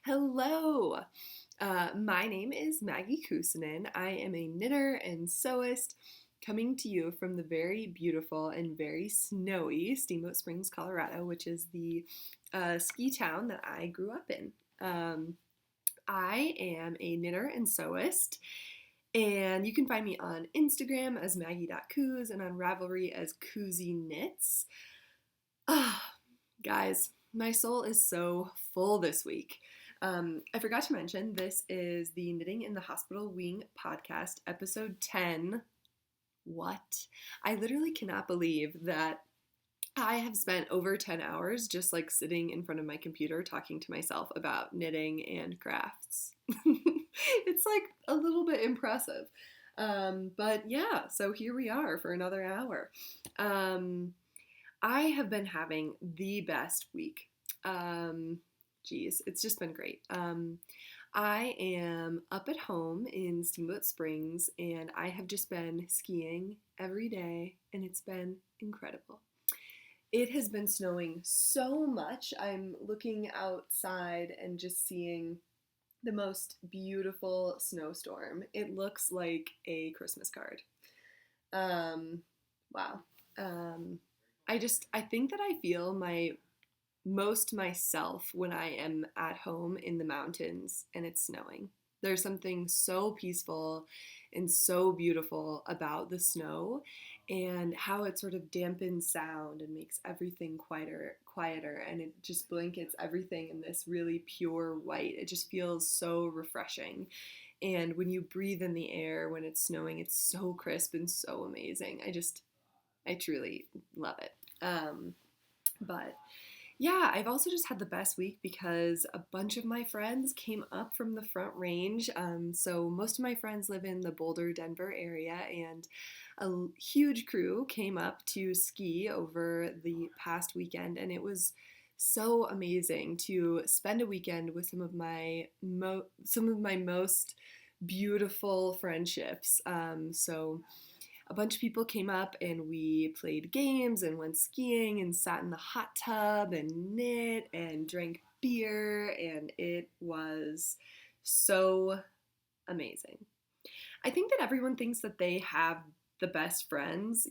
Hello! My name is Maggie Kuusinan. I am a knitter and sewist coming to you from the very beautiful and very snowy Steamboat Springs, Colorado, which is the ski town that I grew up in. I am a knitter and sewist, and you can find me on Instagram as maggie.coos and on Ravelry as KuusiKnits. Ah, guys, my soul is so full this week. I forgot to mention this is the Knitting in the Hospital Wing podcast, episode 10. What? I literally cannot believe that I have spent over 10 hours just like sitting in front of my computer talking to myself about knitting and crafts. It's like a little bit impressive. But yeah, so here we are for another hour. I have been having the best week. It's just been great. I am up at home in Steamboat Springs and I have just been skiing every day and it's been incredible. It has been snowing so much. I'm looking outside and just seeing the most beautiful snowstorm. It looks like a Christmas card. Wow. I think that I feel my most myself when I am at home in the mountains and it's snowing. There's something so peaceful and so beautiful about the snow and how it sort of dampens sound and makes everything quieter, and it just blankets everything in this really pure white. It just feels so refreshing. And when you breathe in the air when it's snowing, it's so crisp and so amazing. I truly love it. But yeah, I've also just had the best week because a bunch of my friends came up from the Front Range. So most of my friends live in the Boulder, Denver area, and a huge crew came up to ski over the past weekend, and it was so amazing to spend a weekend with some of my most beautiful friendships. So a bunch of people came up and we played games and went skiing and sat in the hot tub and knit and drank beer, and it was so amazing. I think that everyone thinks that they have the best friends,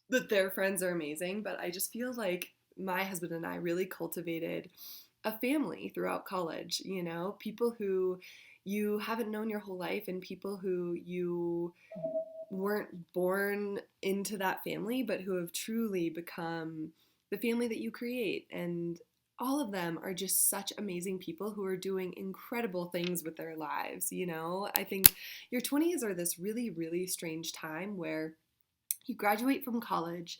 that their friends are amazing, but I just feel like my husband and I really cultivated a family throughout college, people who you haven't known your whole life and people who you weren't born into that family, but who have truly become the family that you create. And all of them are just such amazing people who are doing incredible things with their lives. I think your 20s are this really, really strange time where you graduate from college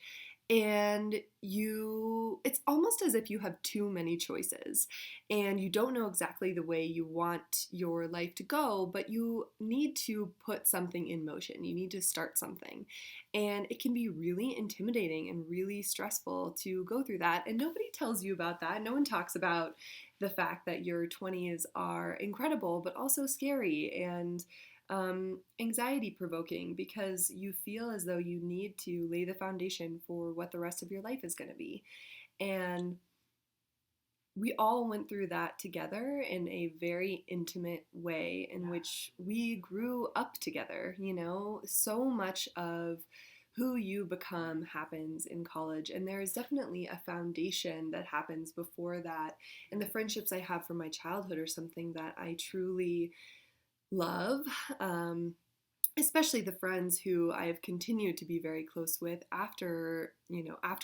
and it's almost as if you have too many choices and you don't know exactly the way you want your life to go, but you need to put something in motion. You need to start something, and it can be really intimidating and really stressful to go through that, and nobody tells you about that. No one talks about the fact that your 20s are incredible but also scary and anxiety provoking, because you feel as though you need to lay the foundation for what the rest of your life is going to be. And we all went through that together in a very intimate way in which we grew up together. So much of who you become happens in college, and there is definitely a foundation that happens before that. And the friendships I have from my childhood are something that I truly love, especially the friends who I have continued to be very close with after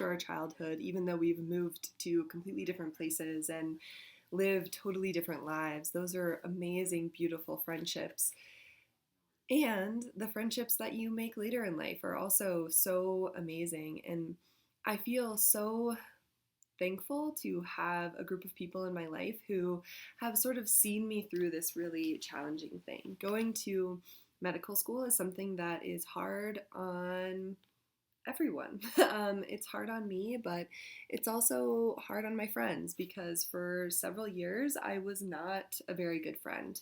our childhood, even though we've moved to completely different places and lived totally different lives. Those are amazing, beautiful friendships. And the friendships that you make later in life are also so amazing. And I feel so thankful to have a group of people in my life who have sort of seen me through this really challenging thing. Going to medical school is something that is hard on everyone. It's hard on me, but it's also hard on my friends because for several years I was not a very good friend.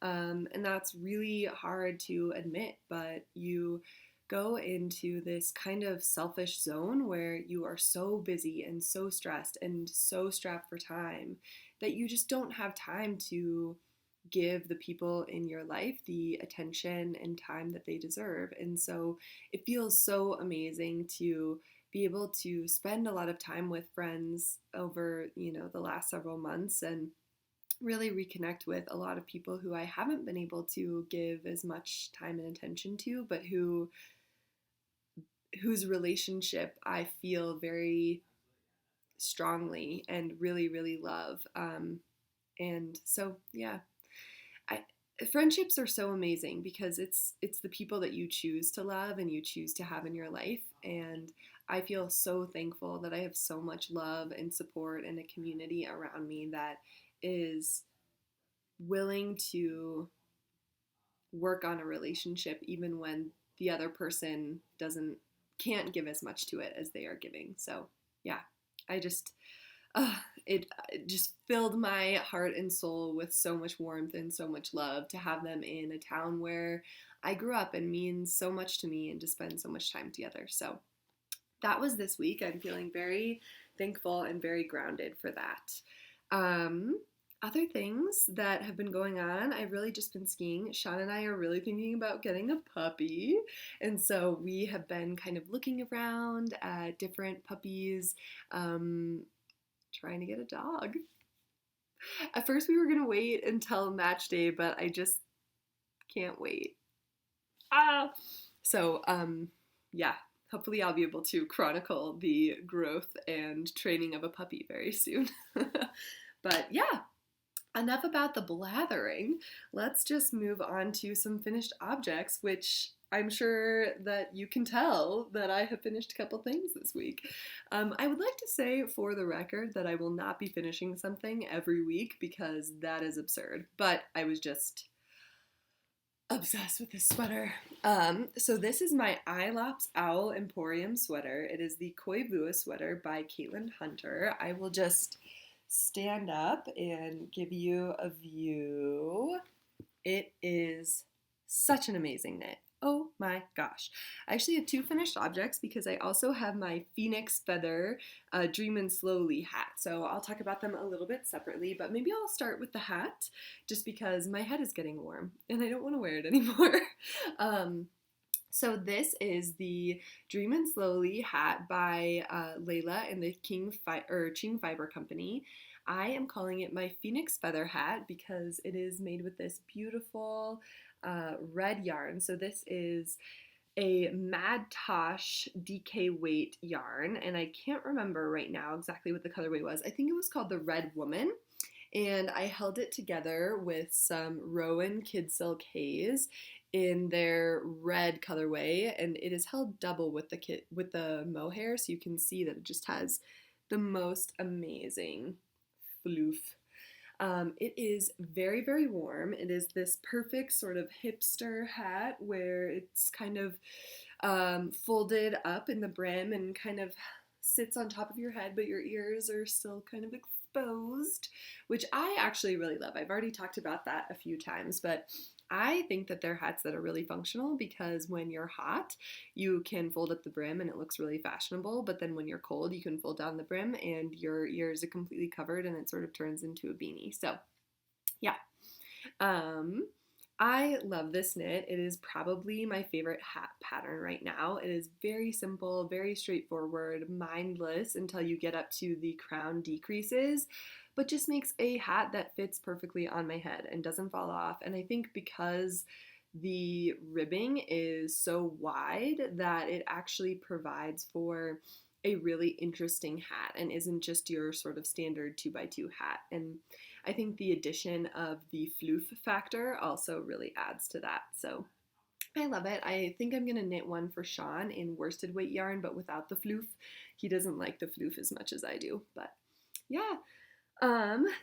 And that's really hard to admit, but you go into this kind of selfish zone where you are so busy and so stressed and so strapped for time that you just don't have time to give the people in your life the attention and time that they deserve. And so it feels so amazing to be able to spend a lot of time with friends over, the last several months and really reconnect with a lot of people who I haven't been able to give as much time and attention to, but whose relationship I feel very strongly and really, really love. And so, yeah, I, friendships are so amazing because it's the people that you choose to love and you choose to have in your life. And I feel so thankful that I have so much love and support and a community around me that is willing to work on a relationship even when the other person can't give as much to it as they are giving. So yeah, I just it just filled my heart and soul with so much warmth and so much love to have them in a town where I grew up and means so much to me, and to spend so much time together. So that was this week. I'm feeling very thankful and very grounded for that. Other things that have been going on, I've really just been skiing. Sean and I are really thinking about getting a puppy. And so we have been kind of looking around at different puppies, trying to get a dog. At first we were going to wait until match day, but I just can't wait. So, yeah, hopefully I'll be able to chronicle the growth and training of a puppy very soon. But yeah, enough about the blathering. Let's just move on to some finished objects, which I'm sure that you can tell that I have finished a couple things this week. I would like to say for the record that I will not be finishing something every week because that is absurd, but I was just obsessed with this sweater. So this is my Eeylops Owl Emporium sweater. It is the Koivua sweater by Caitlin Hunter. I will just stand up and give you a view. It is such an amazing knit. Oh my gosh. I actually have two finished objects because I also have my Phoenix Feather Dreamin' Slowly hat. So I'll talk about them a little bit separately, but maybe I'll start with the hat just because my head is getting warm and I don't want to wear it anymore. So this is the Dreamin' Slowly hat by Layla and the Qing Fibre company. I am calling it my Phoenix Feather hat because it is made with this beautiful red yarn. So this is a Mad Tosh DK weight yarn, and I can't remember right now exactly what the colorway was. I think it was called the Red Woman, and I held it together with some Rowan Kid Silk Haze in their red colorway, and it is held double with the mohair, so you can see that it just has the most amazing floof. It is very, very warm. It is this perfect sort of hipster hat where it's kind of folded up in the brim and kind of sits on top of your head, but your ears are still kind of exposed, which I actually really love. I've already talked about that a few times, but I think that they're hats that are really functional because when you're hot, you can fold up the brim and it looks really fashionable, but then when you're cold, you can fold down the brim and your ears are completely covered and it sort of turns into a beanie. So, yeah. I love this knit. It is probably my favorite hat pattern right now. It is very simple, very straightforward, mindless until you get up to the crown decreases, but just makes a hat that fits perfectly on my head and doesn't fall off. And I think because the ribbing is so wide that it actually provides for a really interesting hat and isn't just your sort of standard 2x2 hat. And I think the addition of the floof factor also really adds to that. So I love it. I think I'm going to knit one for Sean in worsted weight yarn, but without the floof. He doesn't like the floof as much as I do, but yeah.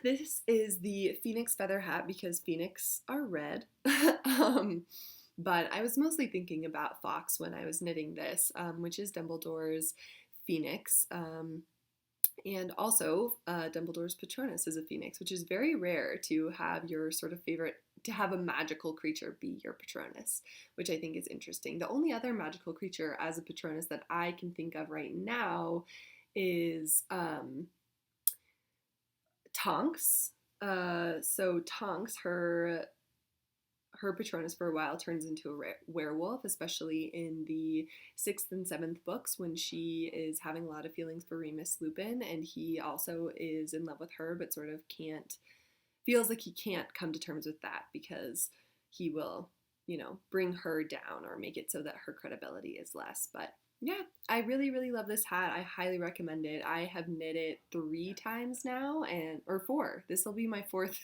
This is the Phoenix Feather hat because phoenix are red. But I was mostly thinking about fox when I was knitting this, which is Dumbledore's Phoenix. And also, Dumbledore's Patronus is a phoenix, which is very rare to have your sort of favorite, to have a magical creature be your Patronus, which I think is interesting. The only other magical creature as a Patronus that I can think of right now is Tonks. So Tonks, her Patronus for a while turns into a werewolf, especially in the 6th and 7th books when she is having a lot of feelings for Remus Lupin, and he also is in love with her, but sort of feels like he can't come to terms with that because he will, bring her down or make it so that her credibility is less. But yeah, I really, really love this hat. I highly recommend it. I have knit it 3 times now, or 4. This will be my fourth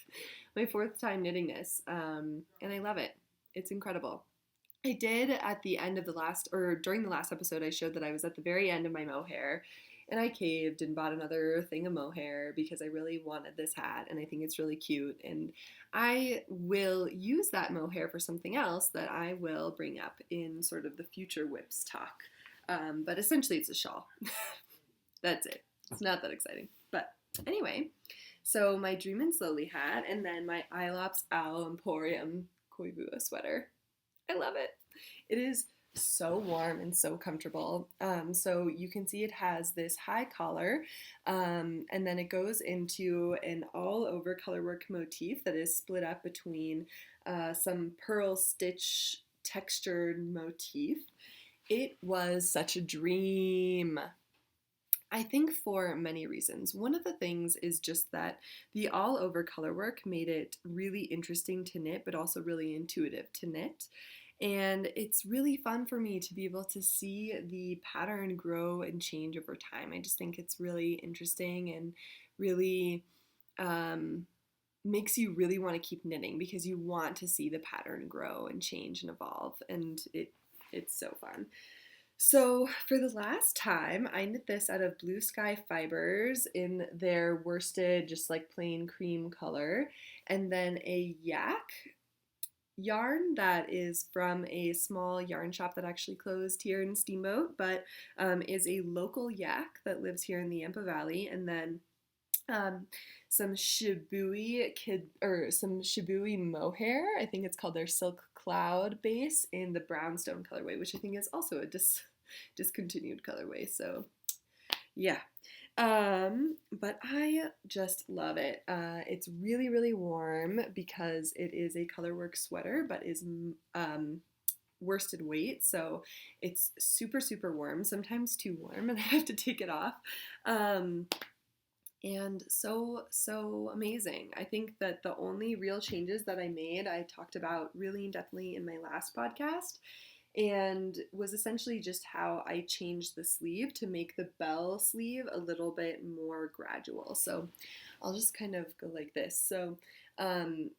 time knitting this, and I love it. It's incredible. I did at the end of during the last episode, I showed that I was at the very end of my mohair, and I caved and bought another thing of mohair because I really wanted this hat, and I think it's really cute, and I will use that mohair for something else that I will bring up in sort of the future whips talk. But essentially it's a shawl. That's it. It's not that exciting. But anyway, so my Dreamin Slowly hat, and then my Eeylops Owl Emporium Koivua sweater. I love it. It is so warm and so comfortable. So you can see it has this high collar, and then it goes into an all over colorwork motif that is split up between some pearl stitch textured motif. It was such a dream. I think for many reasons. One of the things is just that the all-over colorwork made it really interesting to knit, but also really intuitive to knit. And it's really fun for me to be able to see the pattern grow and change over time. I just think it's really interesting and really makes you really want to keep knitting because you want to see the pattern grow and change and evolve, and it's so fun. So for the last time, I knit this out of Blue Sky Fibers in their worsted, just like plain cream color, and then a yak yarn that is from a small yarn shop that actually closed here in Steamboat, but is a local yak that lives here in the Yampa Valley, and then some Shibui mohair. I think it's called their Silk Cloud base in the brownstone colorway, which I think is also a discontinued colorway. So yeah, but I just love it. It's really, really warm because it is a colorwork sweater, but is worsted weight, so it's super, super warm, sometimes too warm, and I have to take it off. And so amazing. I think that the only real changes that I made, I talked about really in-depthly in my last podcast, and was essentially just how I changed the sleeve to make the bell sleeve a little bit more gradual. So I'll just kind of go like this. So in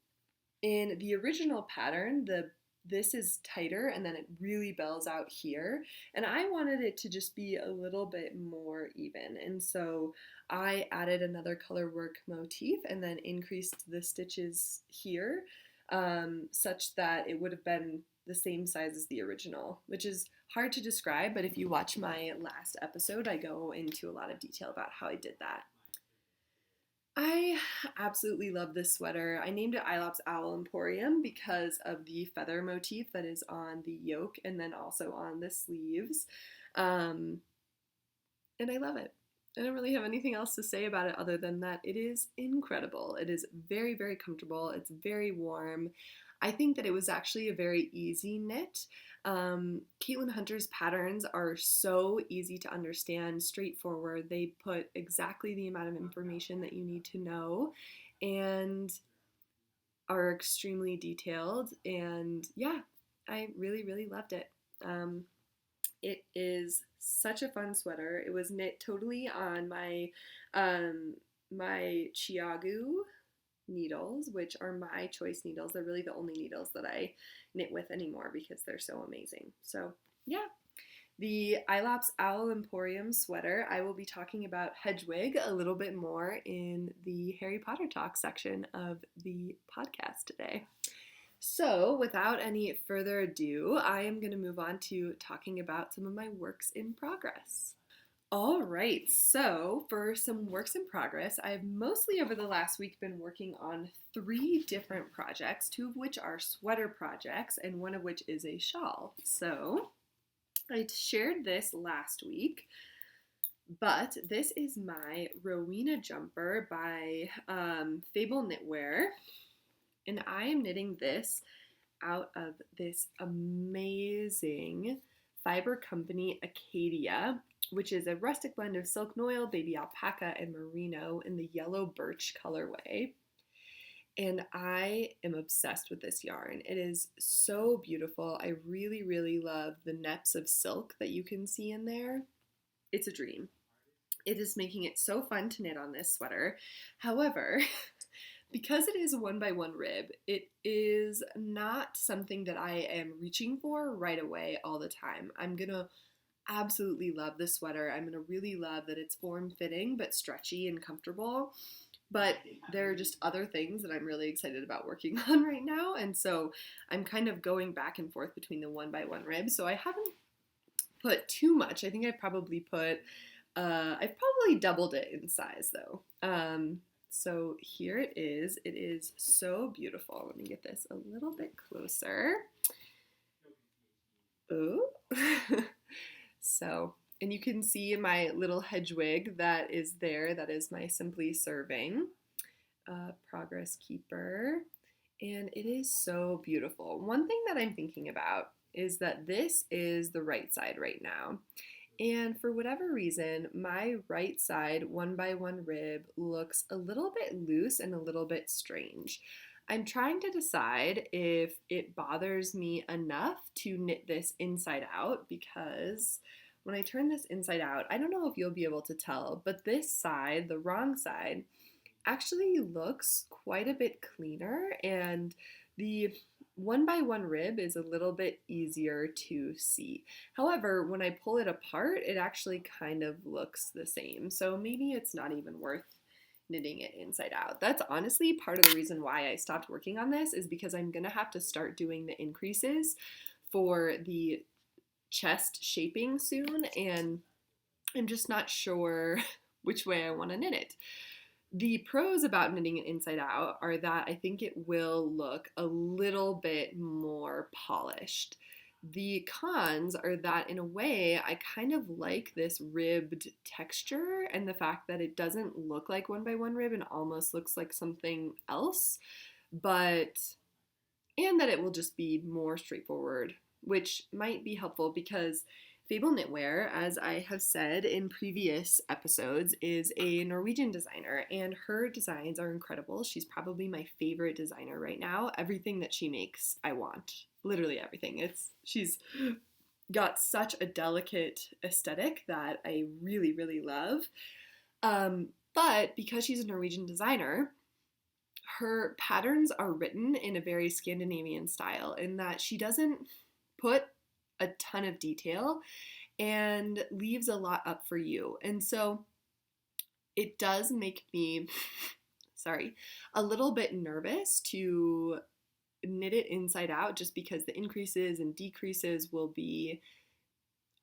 the original pattern, this is tighter and then it really bells out here, and I wanted it to just be a little bit more even, and so I added another color work motif and then increased the stitches here such that it would have been the same size as the original, which is hard to describe, but if you watch my last episode, I go into a lot of detail about how I did that. I absolutely love this sweater. I named it Eeylops Owl Emporium because of the feather motif that is on the yoke and then also on the sleeves. And I love it. I don't really have anything else to say about it other than that it is incredible. It is very, very comfortable. It's very warm. I think that it was actually a very easy knit. Caitlin Hunter's patterns are so easy to understand, straightforward. They put exactly the amount of information that you need to know and are extremely detailed. And yeah, I really, really loved it. It is such a fun sweater. It was knit totally on my my Chiagu needles, which are my choice needles. They're really the only needles that I knit with anymore because they're so amazing. So yeah, the Eeylops Owl Emporium sweater, I will be talking about Hedwig a little bit more in the Harry Potter Talk section of the podcast today. So without any further ado, I am going to move on to talking about some of my works in progress. All right, so for some works in progress, I've mostly over the last week been working on 3 different projects, 2 of which are sweater projects and 1 of which is a shawl. So I shared this last week. But this is my Rowena jumper by Fabel Knitwear, and I am knitting this out of this amazing Fibre Company Acadia, which is a rustic blend of silk noil, baby alpaca, and merino in the yellow birch colorway. And I am obsessed with this yarn. It is so beautiful. I really, really love the nets of silk that you can see in there. It's a dream. It is making it so fun to knit on this sweater. However, because it is a 1x1 rib, it is not something that I am reaching for right away all the time. I'm gonna absolutely love this sweater. I'm gonna really love that it's form-fitting but stretchy and comfortable. But there are just other things that I'm really excited about working on right now, and so I'm kind of going back and forth between the 1x1 rib. So I haven't put too much. I think I've probably doubled it in size though. So here it is. It is so beautiful. Let me get this a little bit closer. Oh. So, and you can see my little hedgewig that is there. That is my Simply Serving Progress Keeper. And it is so beautiful. One thing that I'm thinking about is that this is the right side right now. And for whatever reason, my right side 1x1 rib looks a little bit loose and a little bit strange. I'm trying to decide if it bothers me enough to knit this inside out, because when I turn this inside out, I don't know if you'll be able to tell, but this side, the wrong side, actually looks quite a bit cleaner, and the 1x1 rib is a little bit easier to see. However, when I pull it apart, it actually kind of looks the same. So maybe it's not even worth knitting it inside out. That's honestly part of the reason why I stopped working on this, is because I'm gonna have to start doing the increases for the chest shaping soon, and I'm just not sure which way I want to knit it. The pros about knitting it inside out are that I think it will look a little bit more polished. The cons are that in a way I kind of like this ribbed texture, and the fact that it doesn't look like 1x1 rib and almost looks like something else, and that it will just be more straightforward, which might be helpful because Fabel Knitwear, as I have said in previous episodes, is a Norwegian designer, and her designs are incredible. She's probably my favorite designer right now. Everything that she makes, I want. Literally everything. She's got such a delicate aesthetic that I really, really love. But because she's a Norwegian designer, her patterns are written in a very Scandinavian style, in that she doesn't put a ton of detail and leaves a lot up for you. And so it does make me, a little bit nervous to knit it inside out, just because the increases and decreases will be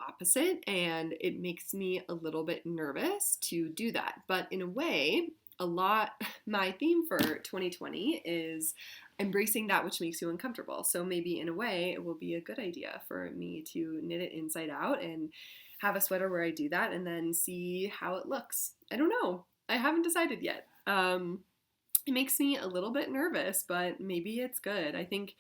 opposite, and it makes me a little bit nervous to do that. But in a way, my theme for 2020 is embracing that which makes you uncomfortable. So maybe in a way it will be a good idea for me to knit it inside out and have a sweater where I do that and then see how it looks. I don't know. I haven't decided yet. It makes me a little bit nervous, but maybe it's good. I think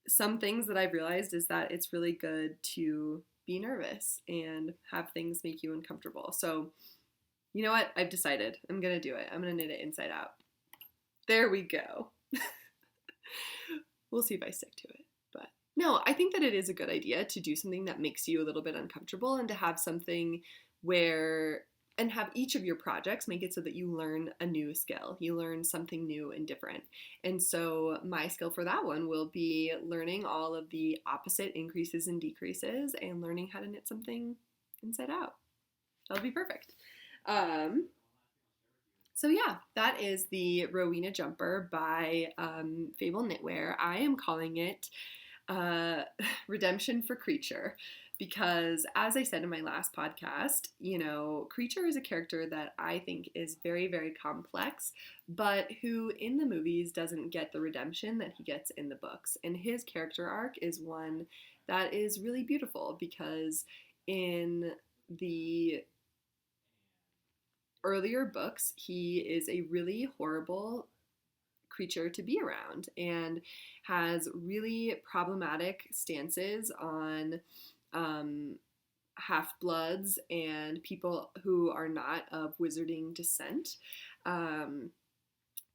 some things that I've realized is that it's really good to be nervous and have things make you uncomfortable. So you know what? I've decided. I'm going to do it. I'm going to knit it inside out. There we go. We'll see if I stick to it. But no, I think that it is a good idea to do something that makes you a little bit uncomfortable, and to have something and have each of your projects make it so that you learn a new skill. You learn something new and different. And so my skill for that one will be learning all of the opposite increases and decreases and learning how to knit something inside out. That'll be perfect. So yeah, that is the Rowena jumper by Fabel Knitwear. I am calling it Redemption for Kreacher, because as I said in my last podcast, Kreacher is a character that I think is very, very complex, but who in the movies doesn't get the redemption that he gets in the books. And his character arc is one that is really beautiful, because in the earlier books, he is a really horrible creature to be around and has really problematic stances on half-bloods and people who are not of wizarding descent. Um,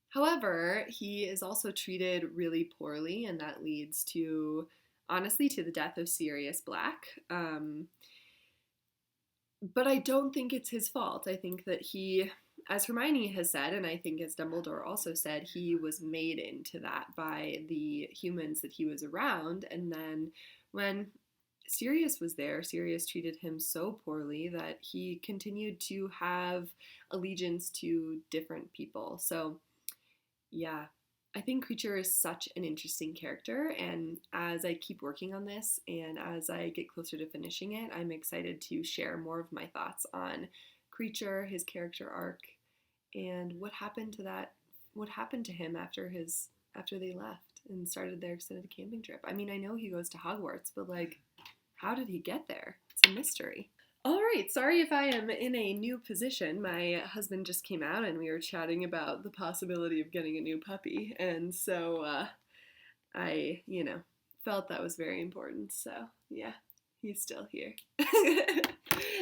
However, he is also treated really poorly, and that leads to, honestly, to the death of Sirius Black. But I don't think it's his fault. I think that he, as Hermione has said, and I think as Dumbledore also said, he was made into that by the humans that he was around. And then when Sirius was there, Sirius treated him so poorly that he continued to have allegiance to different people. So yeah, I think Kreacher is such an interesting character, and as I keep working on this and as I get closer to finishing it, I'm excited to share more of my thoughts on Kreacher, his character arc, and what happened to him after they left and started their extended camping trip. I mean, I know he goes to Hogwarts, but like, how did he get there? It's a mystery. All right, sorry if I am in a new position. My husband just came out and we were chatting about the possibility of getting a new puppy. And so I, felt that was very important. So yeah, he's still here.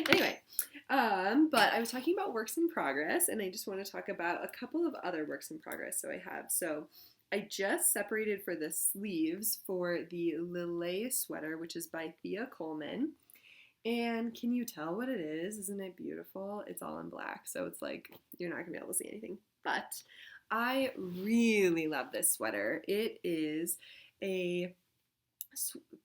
Anyway, but I was talking about works in progress, and I just want to talk about a couple of other works in progress. So I just separated for the sleeves for the Lillet sweater, which is by Thea Coleman. And can you tell what it is? Isn't it beautiful? It's all in black, so it's like you're not going to be able to see anything. But I really love this sweater. It is a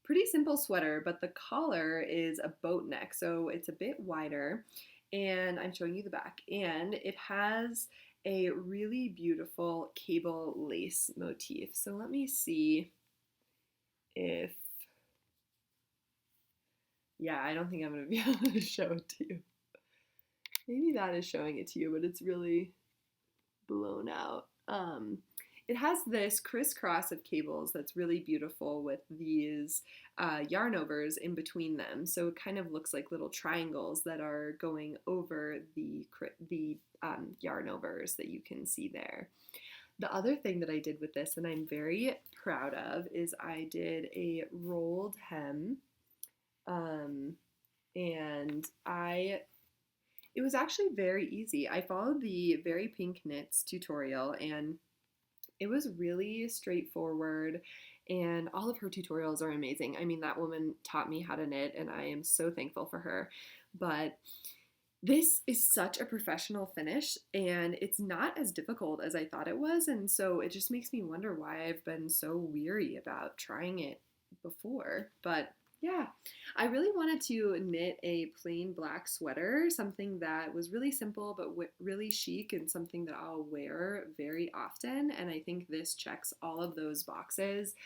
pretty simple sweater, but the collar is a boat neck, so it's a bit wider. And I'm showing you the back. And it has a really beautiful cable lace motif. So let me see if... Yeah, I don't think I'm going to be able to show it to you. Maybe that is showing it to you, but it's really blown out. It has this crisscross of cables that's really beautiful with these yarn overs in between them. So it kind of looks like little triangles that are going over the yarn overs that you can see there. The other thing that I did with this, and I'm very proud of, is I did a rolled hem. And it was actually very easy. I followed the Very Pink Knits tutorial, and it was really straightforward, and all of her tutorials are amazing. I mean, that woman taught me how to knit, and I am so thankful for her. But this is such a professional finish, and it's not as difficult as I thought it was, and so it just makes me wonder why I've been so weary about trying it before. But yeah, I really wanted to knit a plain black sweater, something that was really simple but really chic and something that I'll wear very often, and I think this checks all of those boxes.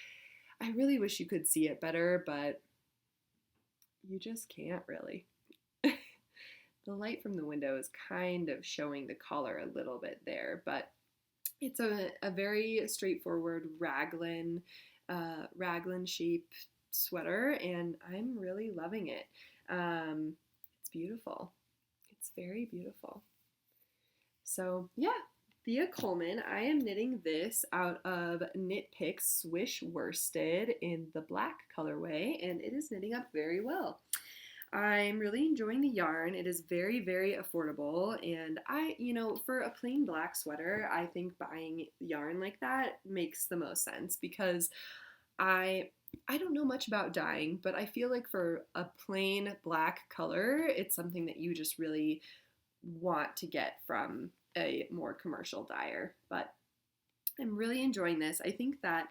I really wish you could see it better, but you just can't really. The light from the window is kind of showing the collar a little bit there, but it's a very straightforward raglan shape sweater, and I'm really loving it. It's beautiful. It's very beautiful. So yeah, Thea Coleman. I am knitting this out of Knit Picks Swish Worsted in the black colorway, and it is knitting up very well. I'm really enjoying the yarn. It is very, very affordable, and for a plain black sweater, I think buying yarn like that makes the most sense, because I don't know much about dyeing, but I feel like for a plain black color, it's something that you just really want to get from a more commercial dyer. But I'm really enjoying this. I think that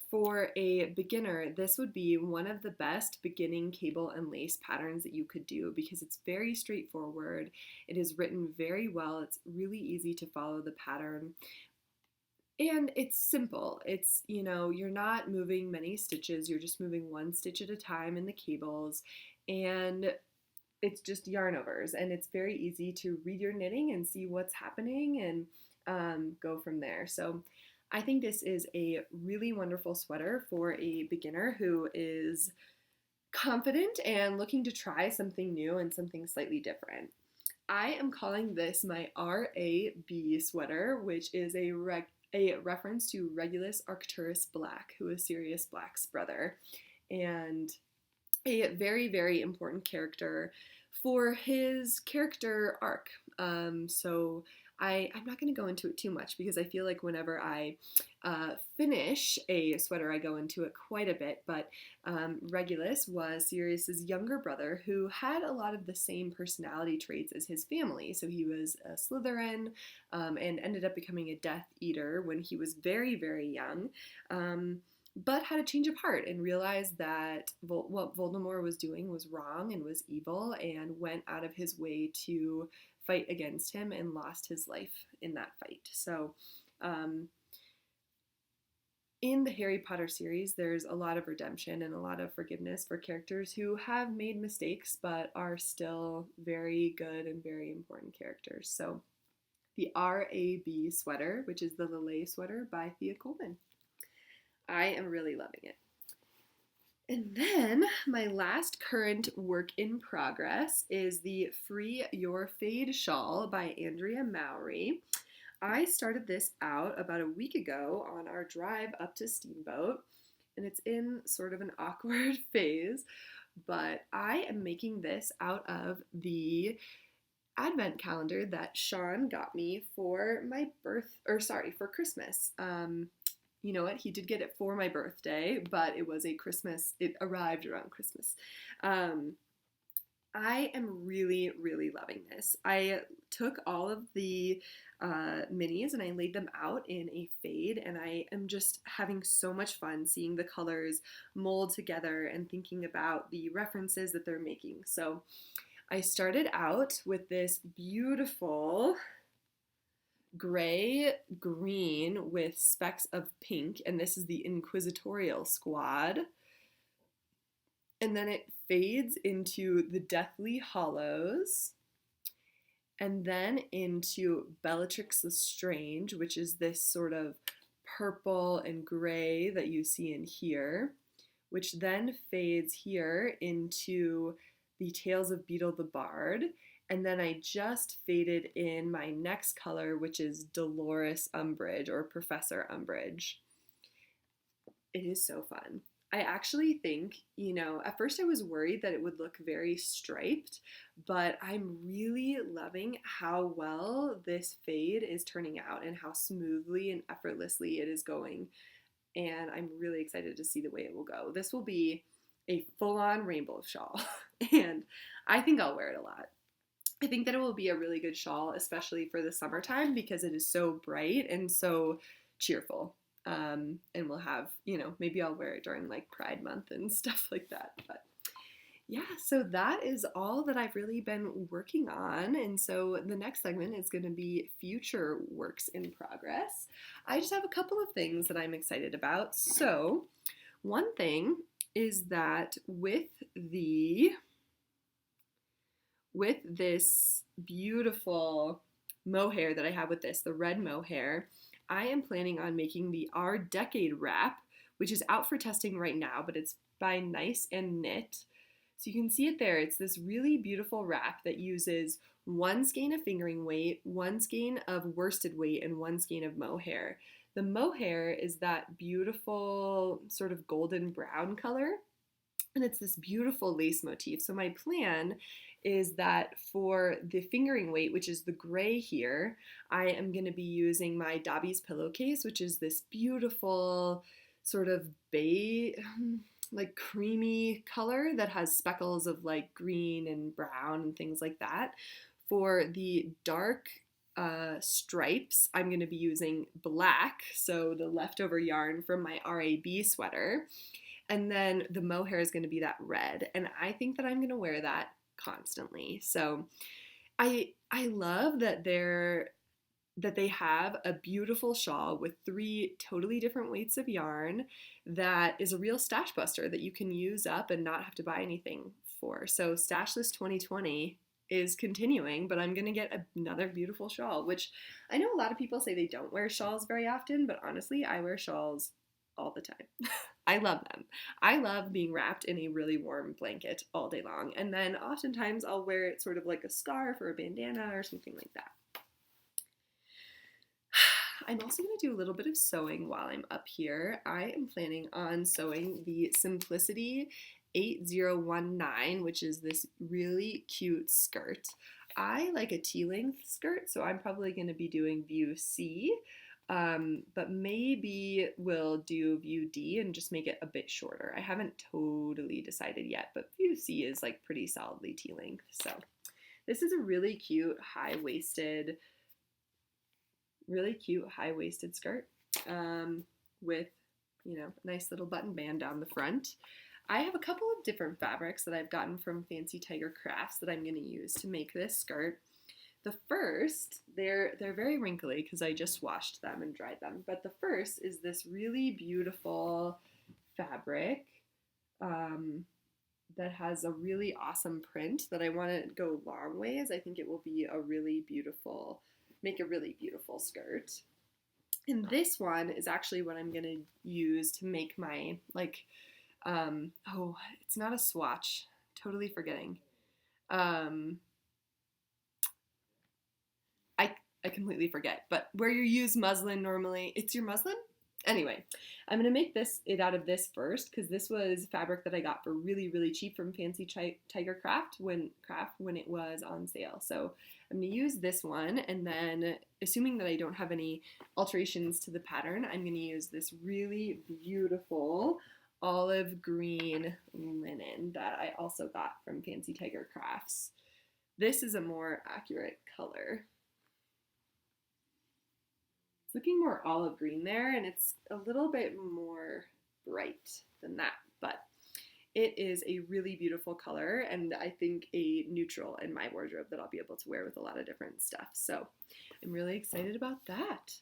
for a beginner, this would be one of the best beginning cable and lace patterns that you could do, because it's very straightforward. It is written very well. It's really easy to follow the pattern. And it's simple. It's, you're not moving many stitches. You're just moving one stitch at a time in the cables. And it's just yarn overs. And it's very easy to read your knitting and see what's happening and go from there. So I think this is a really wonderful sweater for a beginner who is confident and looking to try something new and something slightly different. I am calling this my R.A.B sweater, which is a reference to Regulus Arcturus Black, who is Sirius Black's brother, and a very, very important character for his character arc. I'm not going to go into it too much because I feel like whenever I finish a sweater, I go into it quite a bit. But Regulus was Sirius's younger brother who had a lot of the same personality traits as his family. So he was a Slytherin and ended up becoming a Death Eater when he was very, very young. But had a change of heart and realized that what Voldemort was doing was wrong and was evil, and went out of his way to fight against him and lost his life in that fight. So in the Harry Potter series, there's a lot of redemption and a lot of forgiveness for characters who have made mistakes but are still very good and very important characters. So the R.A.B sweater, which is the Lillet sweater by Thea Coleman. I am really loving it. And then my last current work in progress is the Free Your Fade shawl by Andrea Mowry. I started this out about a week ago on our drive up to Steamboat, and it's in sort of an awkward phase, but I am making this out of the advent calendar that Sean got me for for Christmas. You know what? He did get it for my birthday, but it was it arrived around Christmas. I am really, really loving this. I took all of the minis and I laid them out in a fade, and I am just having so much fun seeing the colors mold together and thinking about the references that they're making. So I started out with this beautiful gray green with specks of pink, and this is the Inquisitorial Squad. And then it fades into the Deathly Hollows, and then into Bellatrix Lestrange, which is this sort of purple and gray that you see in here, which then fades here into the Tales of Beetle the Bard. And then I just faded in my next color, which is Dolores Umbridge, or Professor Umbridge. It is so fun. I actually think, at first I was worried that it would look very striped, but I'm really loving how well this fade is turning out and how smoothly and effortlessly it is going. And I'm really excited to see the way it will go. This will be a full-on rainbow shawl, and I think I'll wear it a lot. I think that it will be a really good shawl, especially for the summertime, because it is so bright and so cheerful. And we'll have, maybe I'll wear it during like Pride Month and stuff like that. But yeah, so that is all that I've really been working on. And so the next segment is going to be future works in progress. I just have a couple of things that I'm excited about. So one thing is that with this beautiful mohair that I have with this, the red mohair, I am planning on making the R Decade wrap, which is out for testing right now, but it's by Nice and Knit. So you can see it there. It's this really beautiful wrap that uses 1 skein of fingering weight, 1 skein of worsted weight, and 1 skein of mohair. The mohair is that beautiful sort of golden brown color, and it's this beautiful lace motif. So my plan is that for the fingering weight, which is the gray here, I am going to be using my Dobby's pillowcase, which is this beautiful sort of beige, like creamy color that has speckles of like green and brown and things like that. For the dark stripes, I'm going to be using black, so the leftover yarn from my R.A.B sweater. And then the mohair is going to be that red, and I think that I'm going to wear that constantly. So I love that they have a beautiful shawl with 3 totally different weights of yarn that is a real stash buster that you can use up and not have to buy anything for. So Stash List 2020 is continuing, but I'm going to get another beautiful shawl, which I know a lot of people say they don't wear shawls very often, but honestly, I wear shawls all the time. I love them. I love being wrapped in a really warm blanket all day long. And then oftentimes I'll wear it sort of like a scarf or a bandana or something like that. I'm also going to do a little bit of sewing while I'm up here. I am planning on sewing the Simplicity 8019, which is this really cute skirt. I like a T-length skirt, so I'm probably going to be doing view C, but maybe we'll do view D and just make it a bit shorter. I haven't totally decided yet, but view C is like pretty solidly T-length. So this is a really cute high-waisted skirt with, you know, a nice little button band down the front. I have a couple of different fabrics that I've gotten from Fancy Tiger Crafts that I'm going to use to make this skirt. The first, they're very wrinkly because I just washed them and dried them, but the first is this really beautiful fabric that has a really awesome print that I want to go long ways. I think it will be make a really beautiful skirt. And this one is actually what I'm going to use to make my, like, it's not a swatch. Totally forgetting. I completely forget, but where you use muslin normally, it's your muslin? Anyway, I'm going to make it out of this first because this was fabric that I got for really, really cheap from Fancy Tiger Craft when it was on sale. So I'm going to use this one, and then assuming that I don't have any alterations to the pattern, I'm going to use this really beautiful olive green linen that I also got from Fancy Tiger Crafts. This is a more accurate color. Looking more olive green there, and it's a little bit more bright than that, but it is a really beautiful color, and I think a neutral in my wardrobe that I'll be able to wear with a lot of different stuff. So I'm really excited about that.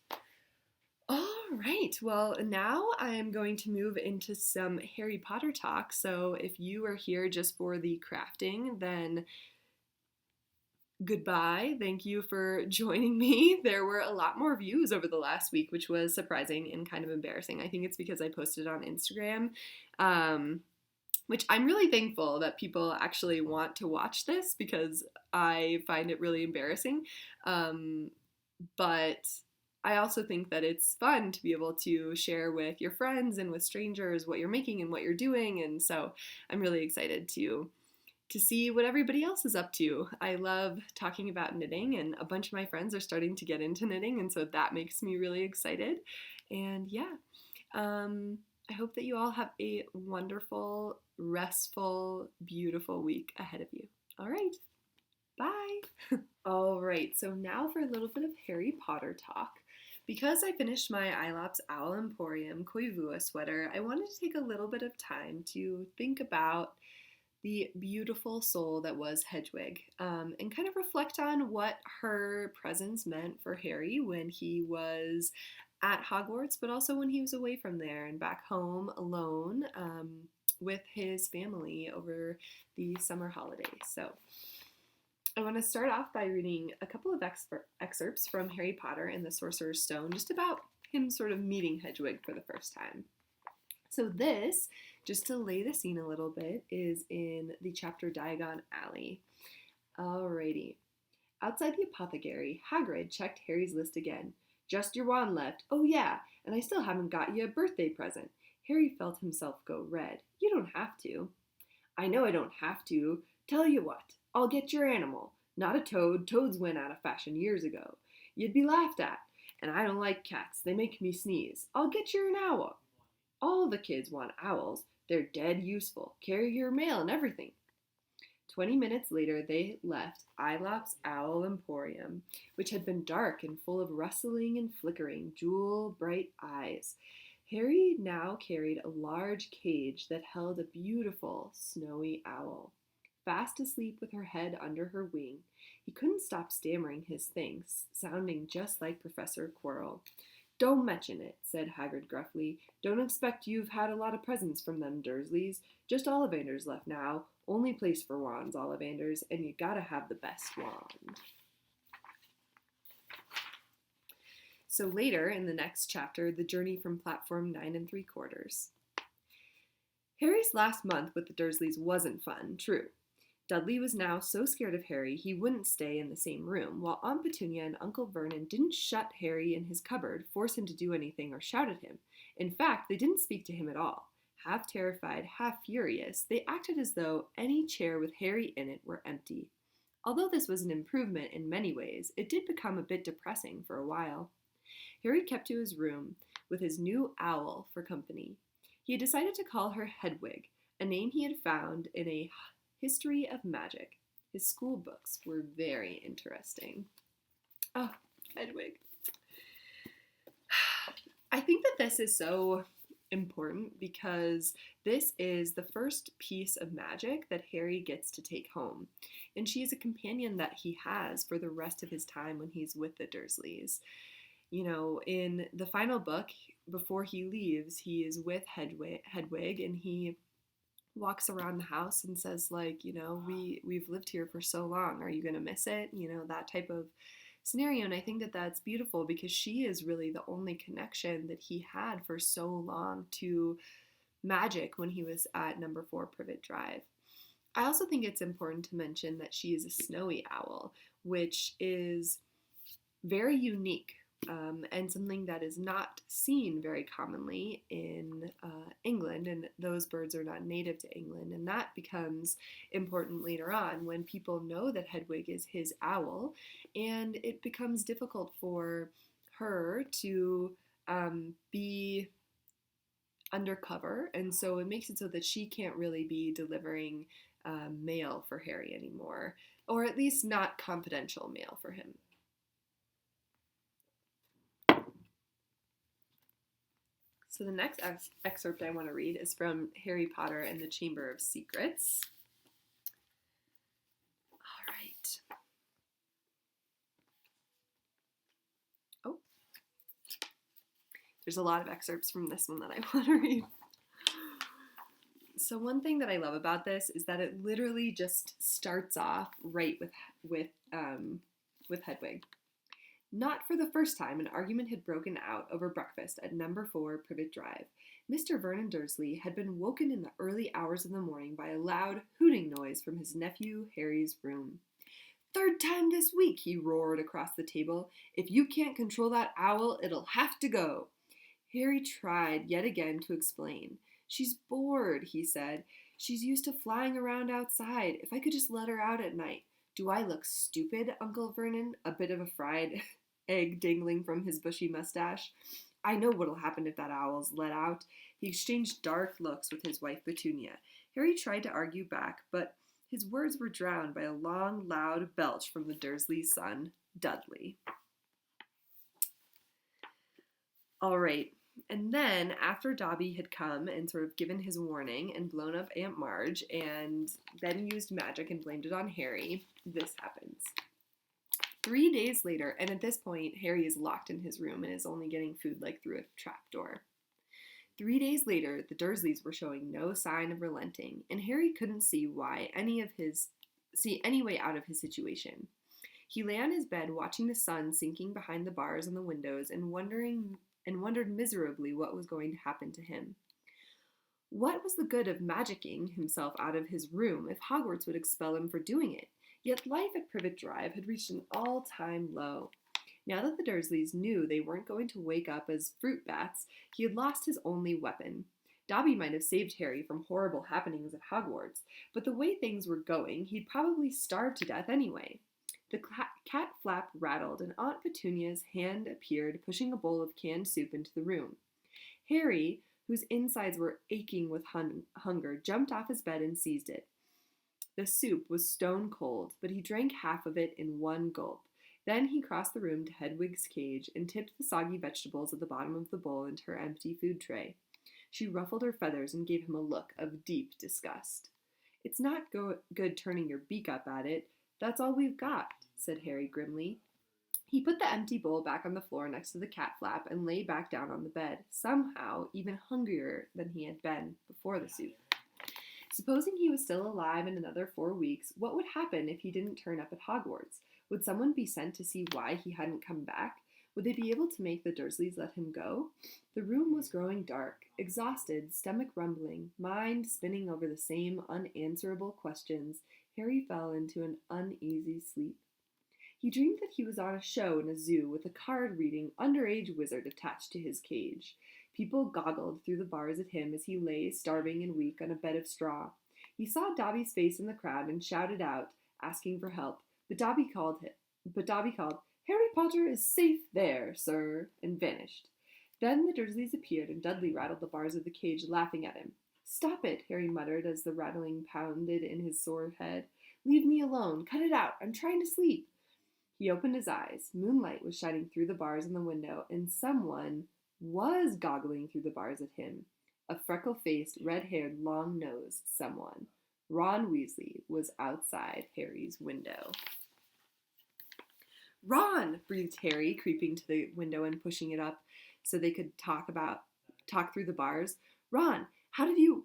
All right, well, now I'm going to move into some Harry Potter talk. So if you are here just for the crafting, then goodbye. Thank you for joining me. There were a lot more views over the last week, which was surprising and kind of embarrassing. I think it's because I posted on Instagram, which I'm really thankful that people actually want to watch this because I find it really embarrassing. But I also think that it's fun to be able to share with your friends and with strangers what you're making and what you're doing. And so I'm really excited to see what everybody else is up to. I love talking about knitting, and a bunch of my friends are starting to get into knitting, and so that makes me really excited. And yeah, I hope that you all have a wonderful, restful, beautiful week ahead of you. All right, bye. All right, so now for a little bit of Harry Potter talk. Because I finished my Eeylops Owl Emporium Koivua sweater, I wanted to take a little bit of time to think about the beautiful soul that was Hedwig, and kind of reflect on what her presence meant for Harry when he was at Hogwarts, but also when he was away from there and back home alone with his family over the summer holidays. So I want to start off by reading a couple of excerpts from Harry Potter and the Sorcerer's Stone, just about him sort of meeting Hedwig for the first time. So this, just to lay the scene a little bit, is in the chapter Diagon Alley. Alrighty. Outside the apothecary, Hagrid checked Harry's list again. Just your wand left. Oh yeah, and I still haven't got you a birthday present. Harry felt himself go red. You don't have to. I know I don't have to. Tell you what, I'll get your animal. Not a toad. Toads went out of fashion years ago. You'd be laughed at. And I don't like cats. They make me sneeze. I'll get you an owl. All the kids want owls. They're dead useful. Carry your mail and everything. 20 minutes later, they left Eeylops Owl Emporium, which had been dark and full of rustling and flickering, jewel-bright eyes. Harry now carried a large cage that held a beautiful, snowy owl. Fast asleep with her head under her wing, he couldn't stop stammering his thanks, sounding just like Professor Quirrell. Don't mention it, said Hagrid gruffly. Don't expect you've had a lot of presents from them Dursleys. Just Ollivanders left now. Only place for wands, Ollivanders, and you gotta have the best wand. So later in the next chapter, the journey from platform 9 3/4. Harry's last month with the Dursleys wasn't fun, true. Dudley was now so scared of Harry he wouldn't stay in the same room, while Aunt Petunia and Uncle Vernon didn't shut Harry in his cupboard, force him to do anything, or shout at him. In fact, they didn't speak to him at all. Half terrified, half furious, they acted as though any chair with Harry in it were empty. Although this was an improvement in many ways, it did become a bit depressing for a while. Harry kept to his room with his new owl for company. He had decided to call her Hedwig, a name he had found in a history of magic. His school books were very interesting. Oh, Hedwig. I think that this is so important because this is the first piece of magic that Harry gets to take home. And she is a companion that he has for the rest of his time when he's with the Dursleys. You know, in the final book, before he leaves, he is with Hedwig and he walks around the house and says, like, you know, we've lived here for so long. Are you going to miss it? You know, that type of scenario. And I think that that's beautiful because she is really the only connection that he had for so long to magic when he was at number 4 Privet Drive. I also think it's important to mention that she is a snowy owl, which is very unique and something that is not seen very commonly in England, and those birds are not native to England, and that becomes important later on when people know that Hedwig is his owl, and it becomes difficult for her to be undercover, and so it makes it so that she can't really be delivering mail for Harry anymore, or at least not confidential mail for him. So the next excerpt I want to read is from Harry Potter and the Chamber of Secrets. All right. Oh. There's a lot of excerpts from this one that I want to read. So one thing that I love about this is that it literally just starts off right with Hedwig. Not for the first time, an argument had broken out over breakfast at number 4 Privet Drive. Mr. Vernon Dursley had been woken in the early hours of the morning by a loud hooting noise from his nephew Harry's room. "Third time this week," he roared across the table. "If you can't control that owl, it'll have to go." Harry tried yet again to explain. "She's bored," he said. "She's used to flying around outside. If I could just let her out at night." "Do I look stupid, Uncle Vernon?" A bit of a fried egg dangling from his bushy mustache. "I know what'll happen if that owl's let out." He exchanged dark looks with his wife Petunia. Harry tried to argue back, but his words were drowned by a long, loud belch from the Dursley son, Dudley. All right. And then, after Dobby had come and sort of given his warning and blown up Aunt Marge and then used magic and blamed it on Harry, this happens. 3 days later, and at this point, Harry is locked in his room and is only getting food like through a trapdoor. 3 days later, the Dursleys were showing no sign of relenting, and Harry couldn't see any way out of his situation. He lay on his bed watching the sun sinking behind the bars on the windows and wondered miserably what was going to happen to him. What was the good of magicking himself out of his room if Hogwarts would expel him for doing it? Yet life at Privet Drive had reached an all-time low. Now that the Dursleys knew they weren't going to wake up as fruit bats, he had lost his only weapon. Dobby might have saved Harry from horrible happenings at Hogwarts, but the way things were going, he'd probably starve to death anyway. The cat flap rattled, and Aunt Petunia's hand appeared, pushing a bowl of canned soup into the room. Harry, whose insides were aching with hunger, jumped off his bed and seized it. The soup was stone cold, but he drank half of it in one gulp. Then he crossed the room to Hedwig's cage and tipped the soggy vegetables at the bottom of the bowl into her empty food tray. She ruffled her feathers and gave him a look of deep disgust. "It's not good turning your beak up at it. That's all we've got," said Harry grimly. He put the empty bowl back on the floor next to the cat flap and lay back down on the bed, somehow even hungrier than he had been before the soup. Supposing he was still alive in another 4 weeks, what would happen if he didn't turn up at Hogwarts? Would someone be sent to see why he hadn't come back? Would they be able to make the Dursleys let him go? The room was growing dark. Exhausted, stomach rumbling, mind spinning over the same unanswerable questions, Harry fell into an uneasy sleep. He dreamed that he was on a show in a zoo with a card-reading, underage wizard attached to his cage. People goggled through the bars at him as he lay, starving and weak, on a bed of straw. He saw Dobby's face in the crowd and shouted out, asking for help. But Dobby called, "Harry Potter is safe there, sir," and vanished. Then the Dursleys appeared, and Dudley rattled the bars of the cage, laughing at him. "Stop it," Harry muttered as the rattling pounded in his sore head. "Leave me alone. Cut it out. I'm trying to sleep." He opened his eyes. Moonlight was shining through the bars in the window, and someone was goggling through the bars at him. A freckle-faced, red-haired, long-nosed someone. Ron Weasley was outside Harry's window. "Ron!" breathed Harry, creeping to the window and pushing it up so they could talk through the bars. "Ron,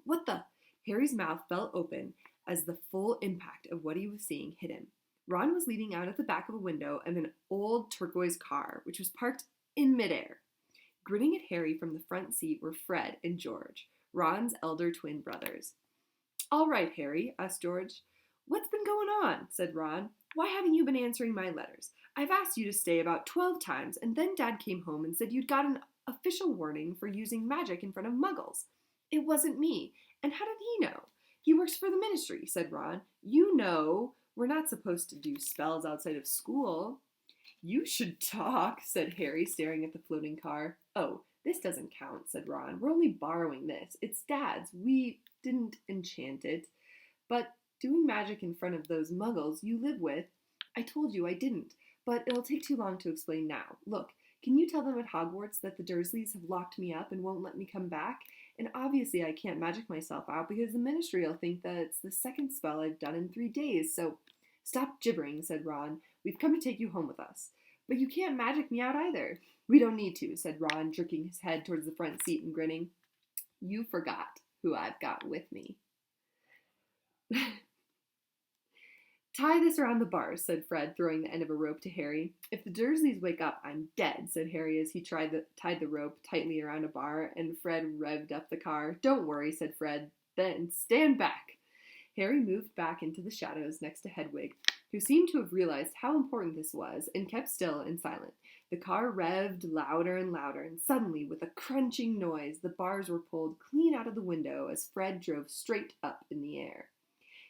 what the?" Harry's mouth fell open as the full impact of what he was seeing hit him. Ron was leaning out at the back of a window of an old turquoise car, which was parked in midair. Grinning at Harry from the front seat were Fred and George, Ron's elder twin brothers. "All right, Harry," asked George. "What's been going on?" said Ron. "Why haven't you been answering my letters? I've asked you to stay about 12 times, and then Dad came home and said you'd got an official warning for using magic in front of muggles. It wasn't me, and how did he know? He works for the ministry," said Ron. "You know we're not supposed to do spells outside of school." "You should talk," said Harry, staring at the floating car. "Oh, this doesn't count," said Ron. "We're only borrowing this. It's Dad's. We didn't enchant it. But doing magic in front of those muggles you live with, I told you I didn't. But it'll take too long to explain now. Look, can you tell them at Hogwarts that the Dursleys have locked me up and won't let me come back? And obviously I can't magic myself out because the ministry will think that it's the second spell I've done in 3 days, so..." "Stop gibbering," said Ron. "We've come to take you home with us." "But you can't magic me out either." "We don't need to," said Ron, jerking his head towards the front seat and grinning. "You forgot who I've got with me." "Tie this around the bars," said Fred, throwing the end of a rope to Harry. "If the Dursleys wake up, I'm dead," said Harry as he tied the rope tightly around a bar, and Fred revved up the car. "Don't worry," said Fred. "Then stand back." Harry moved back into the shadows next to Hedwig, who seemed to have realized how important this was, and kept still and silent. The car revved louder and louder, and suddenly, with a crunching noise, the bars were pulled clean out of the window as Fred drove straight up in the air.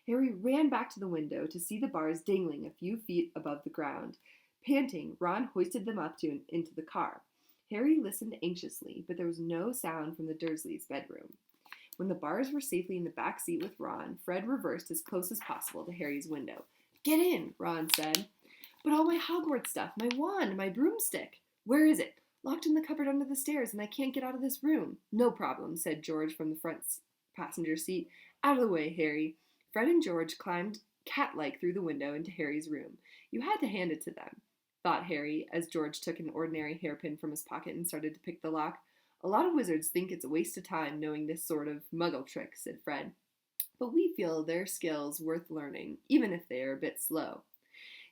Harry ran back to the window to see the bars dangling a few feet above the ground. Panting, Ron hoisted them up into the car. Harry listened anxiously, but there was no sound from the Dursleys' bedroom. When the bars were safely in the back seat with Ron, Fred reversed as close as possible to Harry's window. "Get in," Ron said. "But all my Hogwarts stuff, my wand, my broomstick." "Where is it?" "Locked in the cupboard under the stairs, and I can't get out of this room." "No problem," said George from the front passenger seat. "Out of the way, Harry." Fred and George climbed cat-like through the window into Harry's room. "You had to hand it to them," thought Harry, as George took an ordinary hairpin from his pocket and started to pick the lock. "A lot of wizards think it's a waste of time knowing this sort of muggle trick," said Fred. "But we feel their skills worth learning, even if they are a bit slow."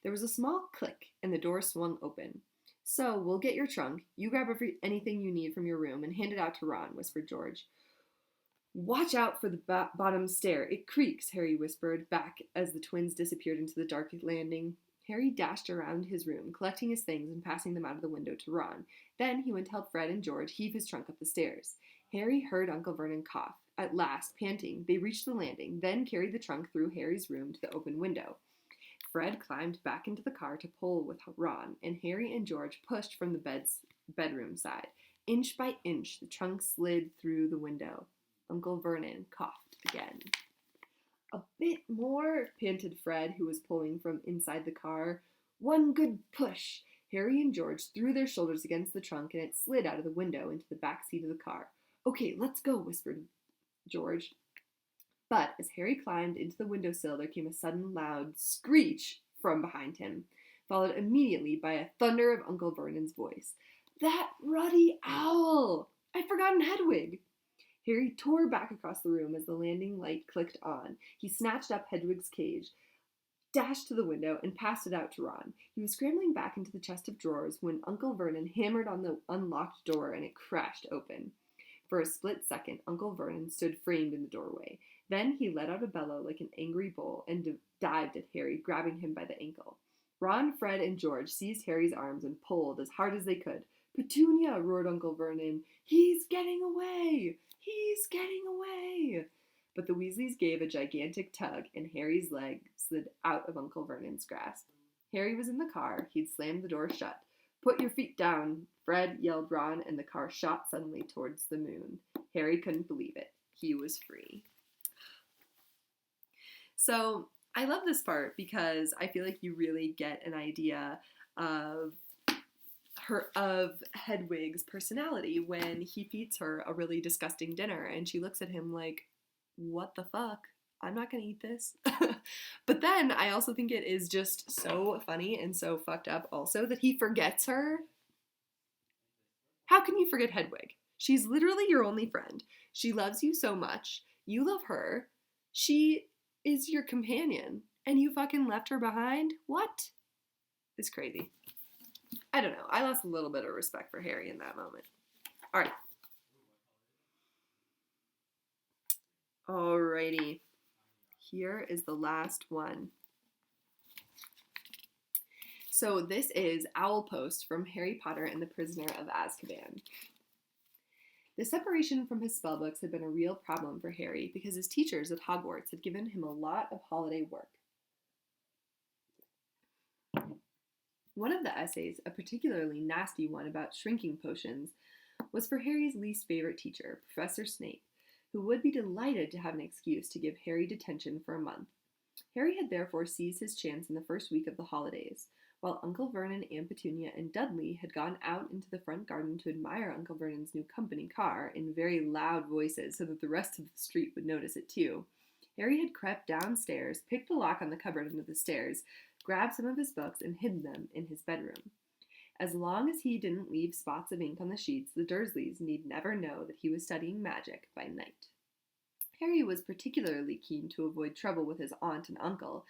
There was a small click, and the door swung open. "So, we'll get your trunk. You grab anything you need from your room and hand it out to Ron," whispered George. "Watch out for the bottom stair. It creaks," Harry whispered back as the twins disappeared into the dark landing. Harry dashed around his room, collecting his things and passing them out of the window to Ron. Then he went to help Fred and George heave his trunk up the stairs. Harry heard Uncle Vernon cough. At last, panting, they reached the landing, then carried the trunk through Harry's room to the open window. Fred climbed back into the car to pull with Ron, and Harry and George pushed from the bedroom side. Inch by inch, the trunk slid through the window. Uncle Vernon coughed again. "A bit more," panted Fred, who was pulling from inside the car. "One good push." Harry and George threw their shoulders against the trunk, and it slid out of the window into the back seat of the car. "Okay, let's go," whispered George. But as Harry climbed into the windowsill, there came a sudden loud screech from behind him, followed immediately by a thunder of Uncle Vernon's voice. "That ruddy owl! I'd forgotten Hedwig!" Harry tore back across the room as the landing light clicked on. He snatched up Hedwig's cage. dashed to the window and passed it out to Ron. He was scrambling back into the chest of drawers when Uncle Vernon hammered on the unlocked door and it crashed open. For a split second, Uncle Vernon stood framed in the doorway. Then he let out a bellow like an angry bull and dived at Harry, grabbing him by the ankle. Ron, Fred, and George seized Harry's arms and pulled as hard as they could. "Petunia!" roared Uncle Vernon. "He's getting away! He's getting away!" But the Weasleys gave a gigantic tug, and Harry's leg slid out of Uncle Vernon's grasp. Harry was in the car. He'd slammed the door shut. "Put your feet down, Fred," yelled Ron, and the car shot suddenly towards the moon. Harry couldn't believe it. He was free. So I love this part because I feel like you really get an idea of Hedwig's personality when he feeds her a really disgusting dinner and she looks at him like, "What the fuck? I'm not gonna eat this." But then I also think it is just so funny and so fucked up also that he forgets her. How can you forget Hedwig? She's literally your only friend. She loves you so much. You love her. She is your companion. And you fucking left her behind? What? It's crazy. I don't know. I lost a little bit of respect for Harry in that moment. All right. Alrighty. Here is the last one. So this is Owlpost from Harry Potter and the Prisoner of Azkaban. The separation from his spellbooks had been a real problem for Harry because his teachers at Hogwarts had given him a lot of holiday work. One of the essays, a particularly nasty one about shrinking potions, was for Harry's least favorite teacher, Professor Snape, who would be delighted to have an excuse to give Harry detention for a month. Harry had therefore seized his chance in the first week of the holidays. While Uncle Vernon, Aunt Petunia, and Dudley had gone out into the front garden to admire Uncle Vernon's new company car in very loud voices so that the rest of the street would notice it too, Harry had crept downstairs, picked the lock on the cupboard under the stairs, grabbed some of his books, and hidden them in his bedroom. As long as he didn't leave spots of ink on the sheets, the Dursleys need never know that he was studying magic by night. Harry was particularly keen to avoid trouble with his aunt and uncle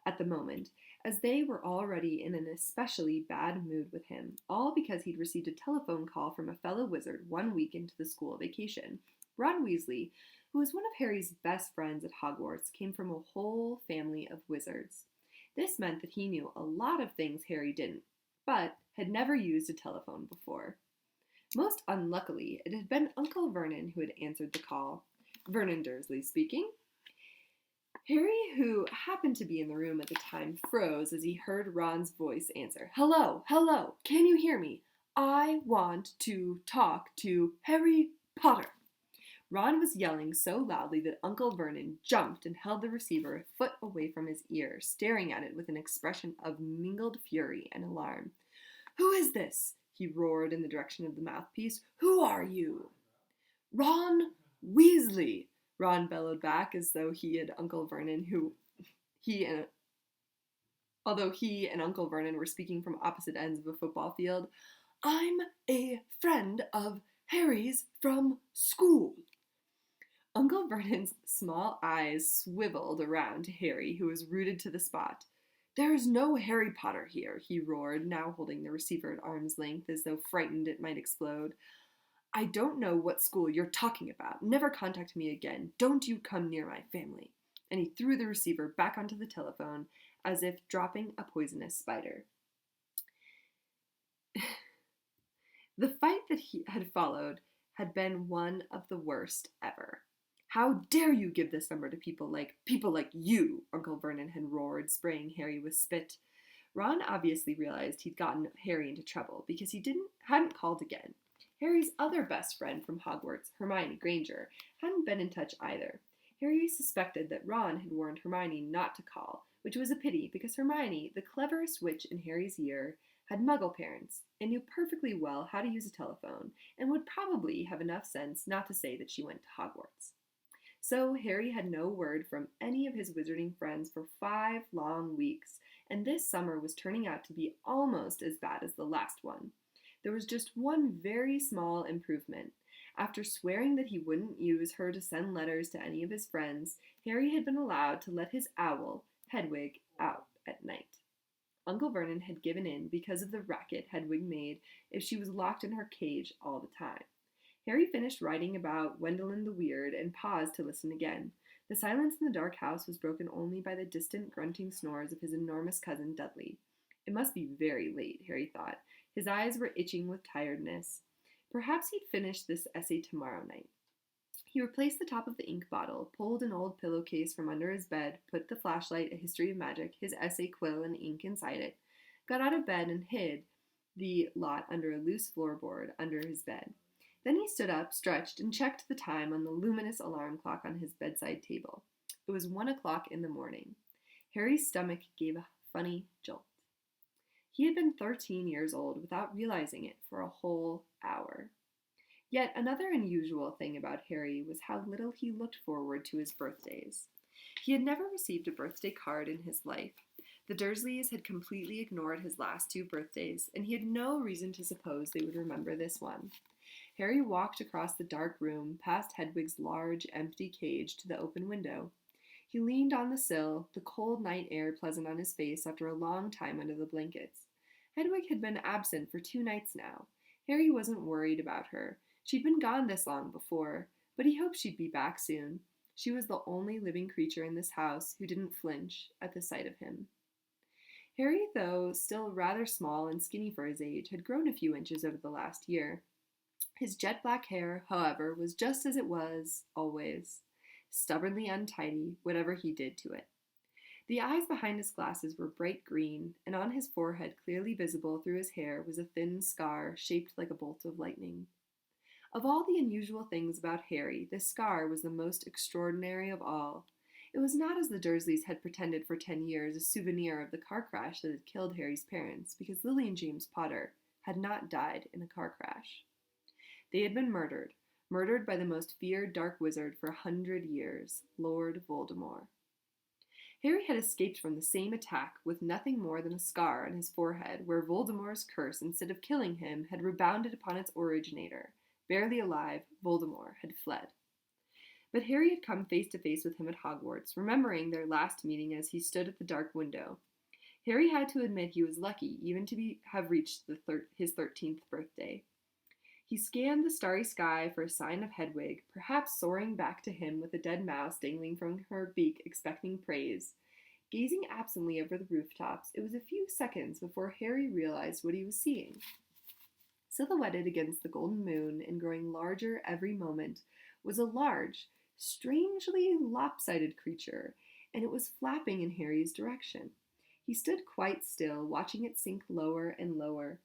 at the moment, as they were already in an especially bad mood with him, all because he'd received a telephone call from a fellow wizard 1 week into the school vacation. Ron Weasley, who was one of Harry's best friends at Hogwarts, came from a whole family of wizards. This meant that he knew a lot of things Harry didn't, but had never used a telephone before. Most unluckily, it had been Uncle Vernon who had answered the call. "Vernon Dursley speaking." Harry, who happened to be in the room at the time, froze as he heard Ron's voice answer. "Hello, hello, can you hear me? I want to talk to Harry Potter." Ron was yelling so loudly that Uncle Vernon jumped and held the receiver a foot away from his ear, staring at it with an expression of mingled fury and alarm. "Who is this?" he roared in the direction of the mouthpiece. "Who are you?" "Ron Weasley," Ron bellowed back as though he and Uncle Vernon, although he and Uncle Vernon were speaking from opposite ends of a football field. "I'm a friend of Harry's from school." Uncle Vernon's small eyes swiveled around to Harry, who was rooted to the spot. "There is no Harry Potter here," he roared, now holding the receiver at arm's length as though frightened it might explode. "I don't know what school you're talking about. Never contact me again. Don't you come near my family." And he threw the receiver back onto the telephone as if dropping a poisonous spider. The fight that had followed had been one of the worst ever. "How dare you give this number to people like you," Uncle Vernon had roared, spraying Harry with spit. Ron obviously realized he'd gotten Harry into trouble because he hadn't called again. Harry's other best friend from Hogwarts, Hermione Granger, hadn't been in touch either. Harry suspected that Ron had warned Hermione not to call, which was a pity because Hermione, the cleverest witch in Harry's year, had Muggle parents and knew perfectly well how to use a telephone and would probably have enough sense not to say that she went to Hogwarts. So Harry had no word from any of his wizarding friends for 5 long weeks, and this summer was turning out to be almost as bad as the last one. There was just one very small improvement. After swearing that he wouldn't use her to send letters to any of his friends, Harry had been allowed to let his owl, Hedwig out at night. Uncle Vernon had given in because of the racket Hedwig made if she was locked in her cage all the time. Harry finished writing about Wendelin the Weird and paused to listen again. The silence in the dark house was broken only by the distant grunting snores of his enormous cousin Dudley. It must be very late, Harry thought. His eyes were itching with tiredness. Perhaps he'd finish this essay tomorrow night. He replaced the top of the ink bottle, pulled an old pillowcase from under his bed, put the flashlight, A History of Magic, his essay quill, and ink inside it, got out of bed and hid the lot under a loose floorboard under his bed. Then he stood up, stretched, and checked the time on the luminous alarm clock on his bedside table. It was 1 o'clock in the morning. Harry's stomach gave a funny jolt. He had been 13 years old without realizing it for a whole hour. Yet another unusual thing about Harry was how little he looked forward to his birthdays. He had never received a birthday card in his life. The Dursleys had completely ignored his last 2 birthdays, and he had no reason to suppose they would remember this one. Harry walked across the dark room, past Hedwig's large, empty cage, to the open window. He leaned on the sill, the cold night air pleasant on his face after a long time under the blankets. Hedwig had been absent for 2 nights now. Harry wasn't worried about her. She'd been gone this long before, but he hoped she'd be back soon. She was the only living creature in this house who didn't flinch at the sight of him. Harry, though still rather small and skinny for his age, had grown a few inches over the last year. His jet black hair, however, was just as it was, always, stubbornly untidy, whatever he did to it. The eyes behind his glasses were bright green, and on his forehead, clearly visible through his hair, was a thin scar shaped like a bolt of lightning. Of all the unusual things about Harry, this scar was the most extraordinary of all. It was not, as the Dursleys had pretended for 10 years, a souvenir of the car crash that had killed Harry's parents, because Lily and James Potter had not died in a car crash. They had been murdered by the most feared dark wizard for 100 years, Lord Voldemort. Harry had escaped from the same attack with nothing more than a scar on his forehead, where Voldemort's curse, instead of killing him, had rebounded upon its originator. Barely alive, Voldemort had fled. But Harry had come face to face with him at Hogwarts, remembering their last meeting as he stood at the dark window. Harry had to admit he was lucky even to have reached his 13th birthday. He scanned the starry sky for a sign of Hedwig, perhaps soaring back to him with a dead mouse dangling from her beak expecting praise. Gazing absently over the rooftops, it was a few seconds before Harry realized what he was seeing. Silhouetted against the golden moon and growing larger every moment was a large, strangely lopsided creature, and it was flapping in Harry's direction. He stood quite still, watching it sink lower and lower.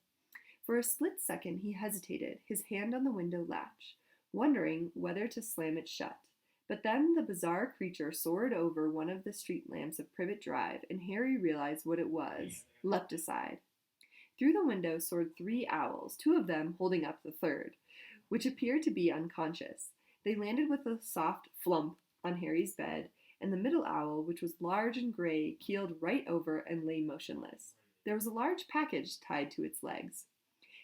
For a split second he hesitated, his hand on the window latch, wondering whether to slam it shut. But then the bizarre creature soared over one of the street lamps of Privet Drive, and Harry realized what it was, leapt aside. Through the window soared 3 owls, 2 of them holding up the third, which appeared to be unconscious. They landed with a soft flump on Harry's bed, and the middle owl, which was large and gray, keeled right over and lay motionless. There was a large package tied to its legs.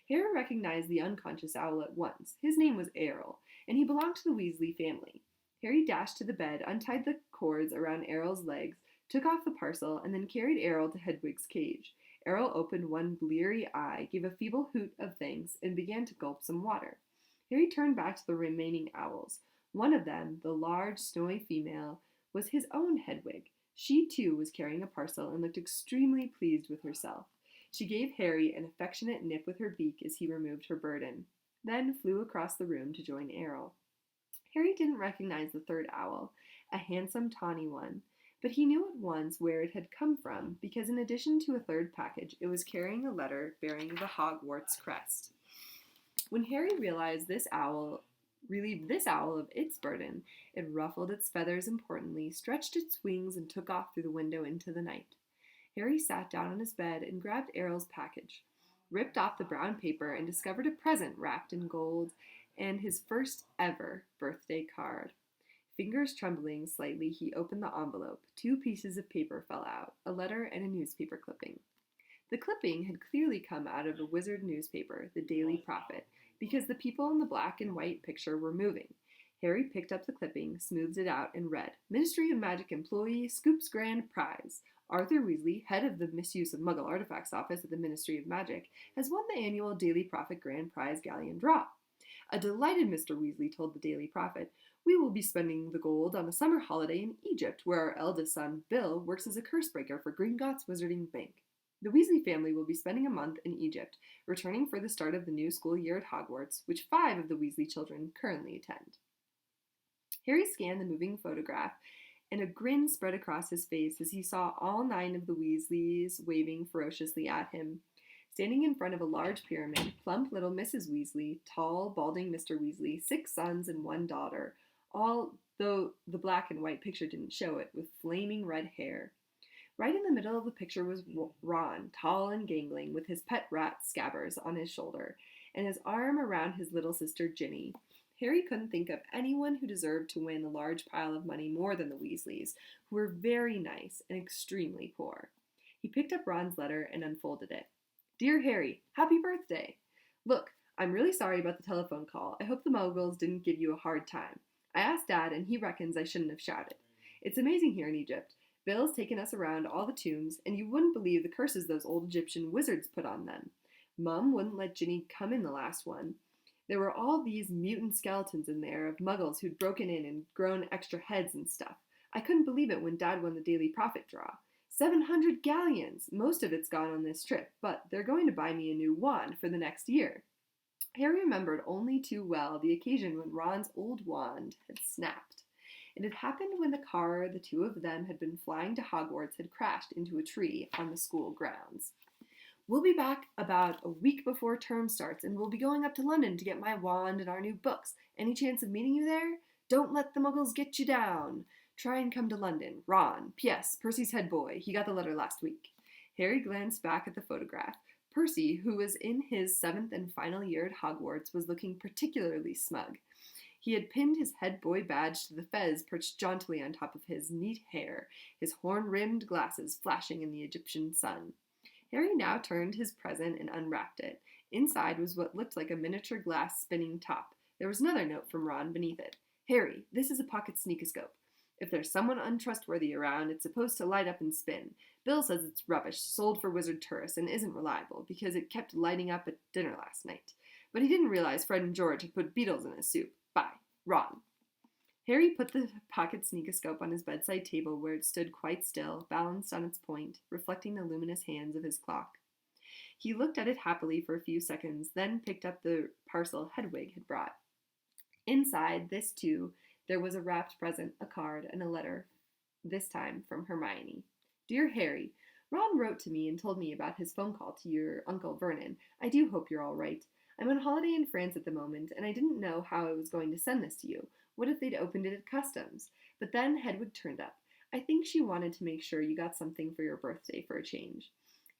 Harry recognized the unconscious owl at once. His name was Errol, and he belonged to the Weasley family. Harry dashed to the bed, untied the cords around Errol's legs, took off the parcel, and then carried Errol to Hedwig's cage. Errol opened one bleary eye, gave a feeble hoot of thanks, and began to gulp some water. Harry turned back to the remaining owls. One of them, the large, snowy female, was his own Hedwig. She, too, was carrying a parcel and looked extremely pleased with herself. She gave Harry an affectionate nip with her beak as he removed her burden, then flew across the room to join Errol. Harry didn't recognize the third owl, a handsome tawny one, but he knew at once where it had come from, because in addition to a third package, it was carrying a letter bearing the Hogwarts crest. When Harry realized this owl relieved this owl of its burden, it ruffled its feathers importantly, stretched its wings, and took off through the window into the night. Harry sat down on his bed and grabbed Errol's package, ripped off the brown paper, and discovered a present wrapped in gold and his first ever birthday card. Fingers trembling slightly, he opened the envelope. 2 pieces of paper fell out, a letter and a newspaper clipping. The clipping had clearly come out of a wizard newspaper, the Daily Prophet, because the people in the black and white picture were moving. Harry picked up the clipping, smoothed it out, and read, Ministry of Magic employee scoops grand prize. Arthur Weasley, head of the Misuse of Muggle Artifacts Office at the Ministry of Magic, has won the annual Daily Prophet Grand Prize Galleon Draw. A delighted Mr. Weasley told the Daily Prophet, We will be spending the gold on a summer holiday in Egypt, where our eldest son, Bill, works as a curse breaker for Gringotts Wizarding Bank. The Weasley family will be spending a month in Egypt, returning for the start of the new school year at Hogwarts, which 5 of the Weasley children currently attend. Harry scanned the moving photograph, and a grin spread across his face as he saw all 9 of the Weasleys waving ferociously at him. Standing in front of a large pyramid, plump little Mrs. Weasley, tall, balding Mr. Weasley, 6 sons and 1 daughter, all, though the black and white picture didn't show it, with flaming red hair. Right in the middle of the picture was Ron, tall and gangling, with his pet rat Scabbers on his shoulder, and his arm around his little sister Ginny. Harry couldn't think of anyone who deserved to win a large pile of money more than the Weasleys, who were very nice and extremely poor. He picked up Ron's letter and unfolded it. Dear Harry, happy birthday! Look, I'm really sorry about the telephone call. I hope the Muggles didn't give you a hard time. I asked Dad, and he reckons I shouldn't have shouted. It's amazing here in Egypt. Bill's taken us around all the tombs, and you wouldn't believe the curses those old Egyptian wizards put on them. Mum wouldn't let Ginny come in the last one. There were all these mutant skeletons in there of Muggles who'd broken in and grown extra heads and stuff. I couldn't believe it when Dad won the Daily Prophet draw. 700 galleons! Most of it's gone on this trip, but they're going to buy me a new wand for the next year. Harry remembered only too well the occasion when Ron's old wand had snapped. It had happened when the car the 2 of them had been flying to Hogwarts had crashed into a tree on the school grounds. We'll be back about a week before term starts, and we'll be going up to London to get my wand and our new books. Any chance of meeting you there? Don't let the Muggles get you down. Try and come to London. Ron. P.S. Percy's head boy. He got the letter last week. Harry glanced back at the photograph. Percy, who was in his 7th and final year at Hogwarts, was looking particularly smug. He had pinned his head boy badge to the fez perched jauntily on top of his neat hair, his horn-rimmed glasses flashing in the Egyptian sun. Harry now turned his present and unwrapped it. Inside was what looked like a miniature glass spinning top. There was another note from Ron beneath it. Harry, this is a pocket sneakoscope. If there's someone untrustworthy around, it's supposed to light up and spin. Bill says it's rubbish, sold for wizard tourists, and isn't reliable, because it kept lighting up at dinner last night. But he didn't realize Fred and George had put beetles in his soup. Bye. Ron. Harry put the pocket sneakoscope on his bedside table where it stood quite still, balanced on its point, reflecting the luminous hands of his clock. He looked at it happily for a few seconds, then picked up the parcel Hedwig had brought. Inside this, too, there was a wrapped present, a card, and a letter, this time from Hermione. Dear Harry, Ron wrote to me and told me about his phone call to your Uncle Vernon. I do hope you're all right. I'm on holiday in France at the moment, and I didn't know how I was going to send this to you. What if they'd opened it at customs? But then Hedwig turned up. I think she wanted to make sure you got something for your birthday for a change.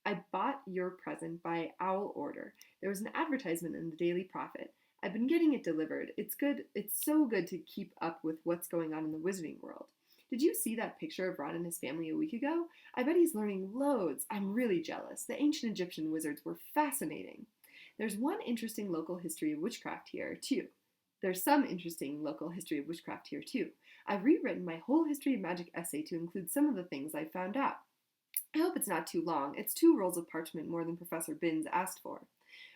I bought your present by owl order. There was an advertisement in the Daily Prophet. I've been getting it delivered. It's good. It's so good to keep up with what's going on in the wizarding world. Did you see that picture of Ron and his family a week ago? I bet he's learning loads. I'm really jealous. The ancient Egyptian wizards were fascinating. There's one interesting local history of witchcraft here, too. There's some interesting local history of witchcraft here, too. I've rewritten my whole history of magic essay to include some of the things I found out. I hope it's not too long. It's 2 rolls of parchment more than Professor Binns asked for.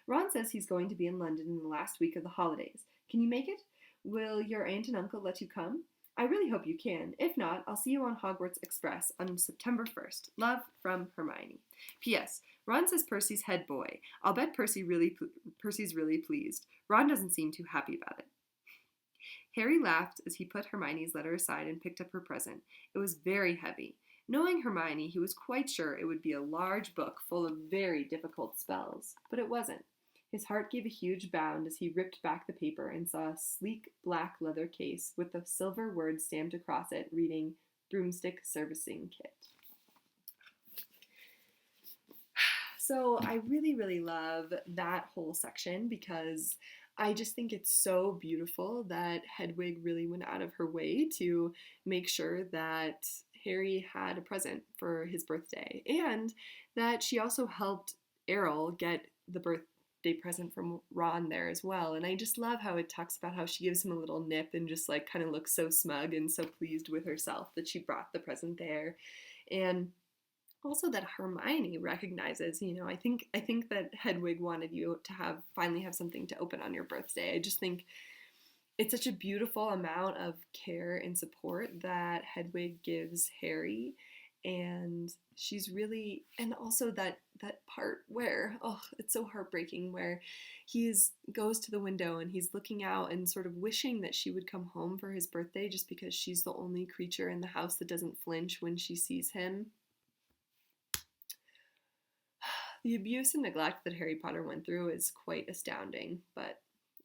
Ron says he's going to be in London in the last week of the holidays. Can you make it? Will your aunt and uncle let you come? I really hope you can. If not, I'll see you on Hogwarts Express on September 1st. Love, from Hermione. P.S. Ron says Percy's head boy. I'll bet Percy's really pleased. Ron doesn't seem too happy about it. Harry laughed as he put Hermione's letter aside and picked up her present. It was very heavy. Knowing Hermione, he was quite sure it would be a large book full of very difficult spells, but it wasn't. His heart gave a huge bound as he ripped back the paper and saw a sleek black leather case with the silver words stamped across it, reading Broomstick Servicing Kit. So I really, really love that whole section because I just think it's so beautiful that Hedwig really went out of her way to make sure that Harry had a present for his birthday, and that she also helped Errol get the birthday present from Ron there as well. And I just love how it talks about how she gives him a little nip and just like kind of looks so smug and so pleased with herself that she brought the present there. And also that Hermione recognizes, I think that Hedwig wanted you to finally have something to open on your birthday. I just think it's such a beautiful amount of care and support that Hedwig gives Harry. And she's really, and also that part where, oh, it's so heartbreaking, where goes to the window and he's looking out and sort of wishing that she would come home for his birthday, just because she's the only creature in the house that doesn't flinch when she sees him. The abuse and neglect that Harry Potter went through is quite astounding, but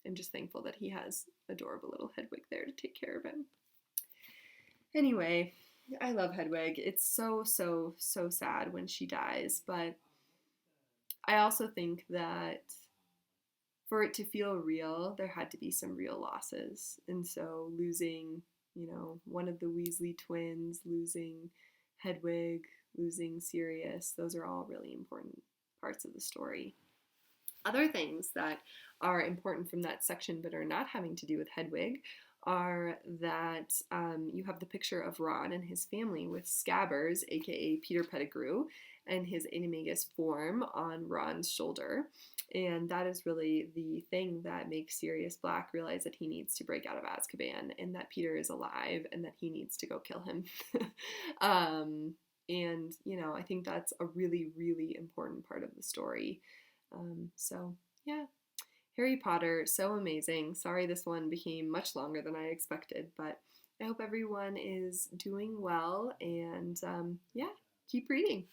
I'm just thankful that he has adorable little Hedwig there to take care of him. Anyway, I love Hedwig. It's so, so, so sad when she dies, but I also think that for it to feel real, there had to be some real losses. And so losing, one of the Weasley twins, losing Hedwig, losing Sirius, those are all really important parts of the story. Other things that are important from that section but are not having to do with Hedwig are that you have the picture of Ron and his family with Scabbers, aka Peter Pettigrew, and his animagus form on Ron's shoulder. And that is really the thing that makes Sirius Black realize that he needs to break out of Azkaban and that Peter is alive and that he needs to go kill him. And, I think that's a really, really important part of the story. So, yeah. Harry Potter, so amazing. Sorry this one became much longer than I expected, but I hope everyone is doing well and, yeah, keep reading.